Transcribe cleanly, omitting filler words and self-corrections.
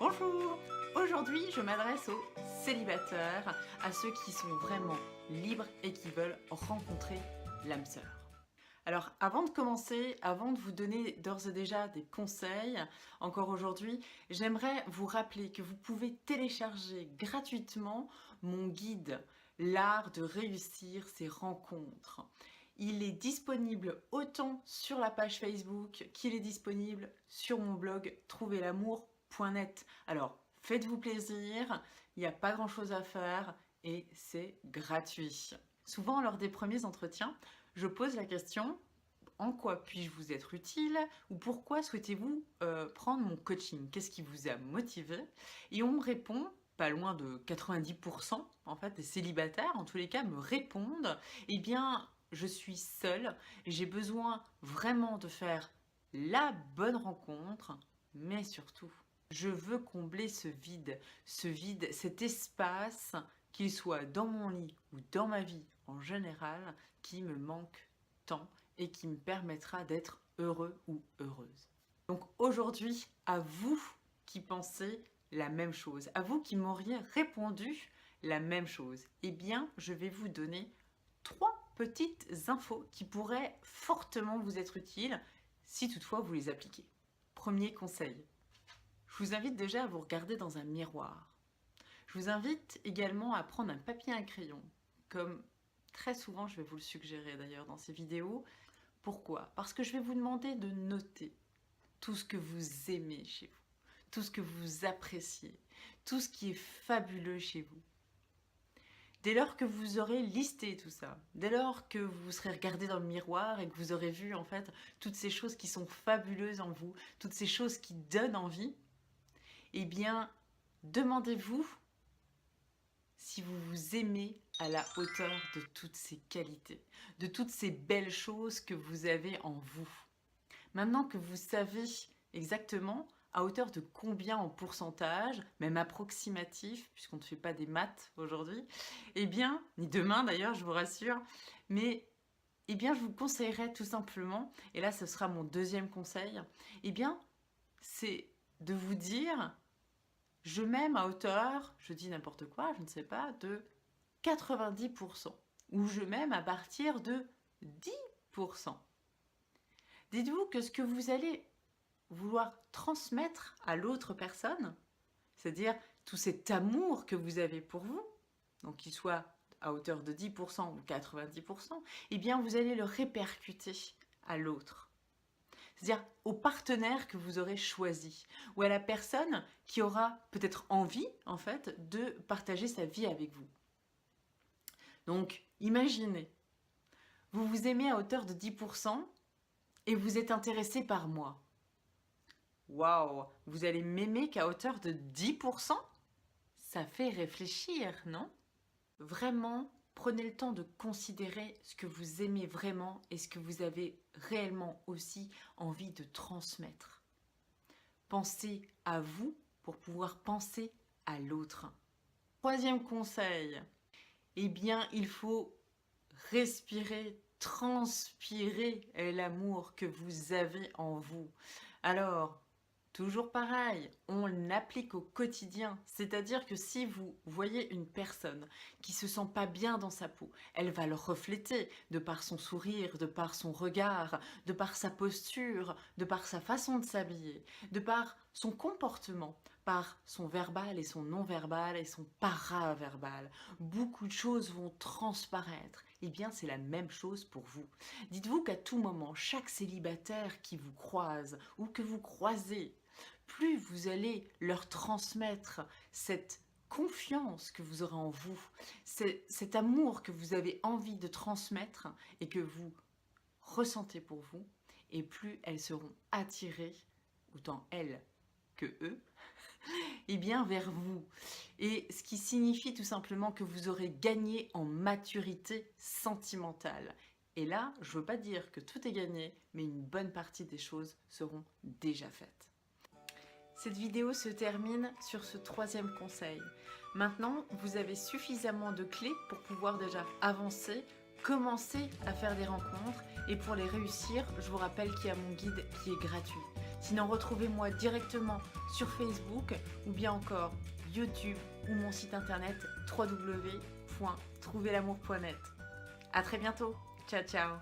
Bonjour! Aujourd'hui, je m'adresse aux célibataires, à ceux qui sont vraiment libres et qui veulent rencontrer l'âme sœur. Alors, avant de commencer, avant de vous donner d'ores et déjà des conseils, encore aujourd'hui, j'aimerais vous rappeler que vous pouvez télécharger gratuitement mon guide L'art de réussir ses rencontres. Il est disponible autant sur la page Facebook qu'il est disponible sur mon blog trouverlamour.net. Alors, faites-vous plaisir, il n'y a pas grand-chose à faire et c'est gratuit. Souvent, lors des premiers entretiens, je pose la question: en quoi puis-je vous être utile ou pourquoi souhaitez-vous prendre mon coaching? Qu'est-ce qui vous a motivé? Et on me répond, pas loin de 90% en fait, des célibataires en tous les cas me répondent: eh bien, je suis seule, j'ai besoin vraiment de faire la bonne rencontre, mais surtout, je veux combler ce vide, cet espace, qu'il soit dans mon lit ou dans ma vie en général, qui me manque tant et qui me permettra d'être heureux ou heureuse. Donc aujourd'hui, à vous qui pensez la même chose, à vous qui m'auriez répondu la même chose, eh bien, je vais vous donner 3 petites infos qui pourraient fortement vous être utiles si toutefois vous les appliquez. Premier conseil, je vous invite déjà à vous regarder dans un miroir. Je vous invite également à prendre un papier et un crayon, comme très souvent je vais vous le suggérer d'ailleurs dans ces vidéos. Pourquoi? Parce que je vais vous demander de noter tout ce que vous aimez chez vous, tout ce que vous appréciez, tout ce qui est fabuleux chez vous. Dès lors que vous aurez listé tout ça, dès lors que vous serez regardé dans le miroir et que vous aurez vu en fait toutes ces choses qui sont fabuleuses en vous, toutes ces choses qui donnent envie, eh bien, demandez-vous si vous vous aimez à la hauteur de toutes ces qualités, de toutes ces belles choses que vous avez en vous. Maintenant que vous savez exactement à hauteur de combien en pourcentage, même approximatif, puisqu'on ne fait pas des maths aujourd'hui, eh bien, ni demain d'ailleurs, je vous rassure, mais eh bien, je vous conseillerais tout simplement, et là ce sera mon deuxième conseil, eh bien, c'est de vous dire: je m'aime à hauteur, je dis n'importe quoi, je ne sais pas, de 90%, ou je m'aime à partir de 10%. Dites-vous que ce que vous allez vouloir transmettre à l'autre personne, c'est-à-dire tout cet amour que vous avez pour vous, donc qu'il soit à hauteur de 10% ou 90%, eh bien vous allez le répercuter à l'autre. C'est-à-dire au partenaire que vous aurez choisi, ou à la personne qui aura peut-être envie, en fait, de partager sa vie avec vous. Donc, imaginez, vous vous aimez à hauteur de 10% et vous êtes intéressé par moi. Waouh, vous allez m'aimer qu'à hauteur de 10%? Ça fait réfléchir, non? Vraiment, prenez le temps de considérer ce que vous aimez vraiment et ce que vous avez réellement aussi envie de transmettre. Pensez à vous pour pouvoir penser à l'autre. Troisième conseil, eh bien, il faut respirer, transpirer l'amour que vous avez en vous. Alors, toujours pareil, on l'applique au quotidien. C'est-à-dire que si vous voyez une personne qui se sent pas bien dans sa peau, elle va le refléter de par son sourire, de par son regard, de par sa posture, de par sa façon de s'habiller, de par son comportement, par son verbal et son non-verbal et son paraverbal. Beaucoup de choses vont transparaître. Eh bien, c'est la même chose pour vous. Dites-vous qu'à tout moment, chaque célibataire qui vous croise ou que vous croisez, plus vous allez leur transmettre cette confiance que vous aurez en vous, cet amour que vous avez envie de transmettre et que vous ressentez pour vous, et plus elles seront attirées, autant elles que eux, et bien vers vous. Et ce qui signifie tout simplement que vous aurez gagné en maturité sentimentale. Et là, je ne veux pas dire que tout est gagné, mais une bonne partie des choses seront déjà faites. Cette vidéo se termine sur ce troisième conseil. Maintenant, vous avez suffisamment de clés pour pouvoir déjà avancer, commencer à faire des rencontres, et pour les réussir, je vous rappelle qu'il y a mon guide qui est gratuit. Sinon, retrouvez-moi directement sur Facebook ou bien encore YouTube ou mon site internet www.trouverlamour.net. À très bientôt. Ciao ciao.